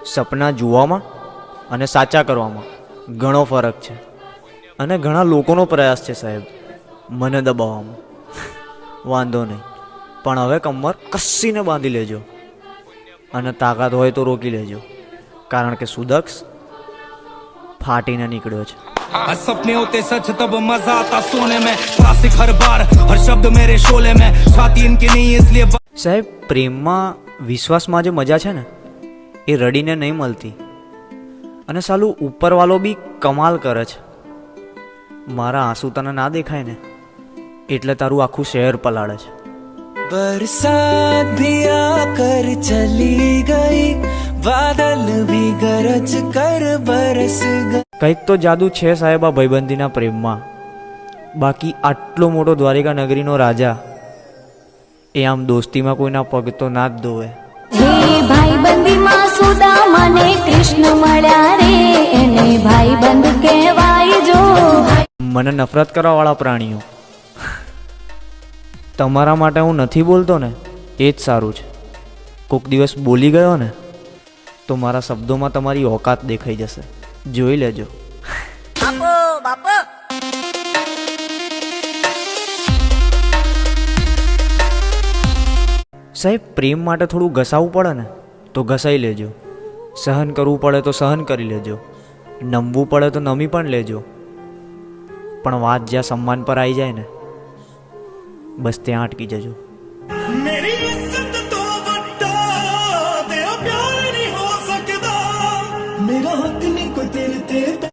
સપના જોવામાં અને સાચા કરવામાં ઘણો ફરક છે. અને ઘણા લોકોનો પ્રયાસ છે સાહેબ મને દબાવવામાં. વાંધો નહીં, પણ હવે કમર કસીને બાંધી લેજો અને તાકાત હોય તો રોકી લેજો, કારણ કે સુદક્ષ ફાટીને નીકળ્યો છે. सपने होते सच तब मजा आता सोने में क्लासिक हर बार हर शब्द मेरे शोले में छाती इनकी नहीं इसलिए. સાહેબ પ્રેમમાં વિશ્વાસમાં જે મજા છે ને એ રડીને નહીં મળતી. અને સાલું ઉપરવાળો બી કમાલ કરે છે. મારા આંસુ તને ના દેખાય ને એટલે તારું આખું શહેર પલાળે છે. बरसात भी आकर चली गई, बादल भी गरज कर बरस गए. કંઈક તો જાદુ છે સાહેબ આ ભાઈબંધીના પ્રેમમાં. બાકી આટલો મોટો દ્વારિકા નગરીનો રાજા એ આમ દોસ્તીમાં કોઈના પગ તો ના જ ધોવે. હે ભાઈબંધીમાં સુદામાને કૃષ્ણ મળ્યા રે, એને ભાઈબંધ કહેવાય જો. મને નફરત કરવાવાળા પ્રાણીઓ, તમારા માટે હું નથી બોલતો ને એ જ સારું છે. કોઈક દિવસ બોલી ગયો ને તો મારા શબ્દોમાં તમારી ઓકાત દેખાઈ જશે, જોઈ લેજો. સાહેબ પ્રેમ માટે થોડું ઘસાવવું પડે ને તો ઘસાઈ લેજો, સહન કરવું પડે તો સહન કરી લેજો, નમવું પડે તો નમી પણ લેજો. પણ વાત જ્યાં સન્માન પર આવી જાય ને બસ ત્યાં અટકી જજો.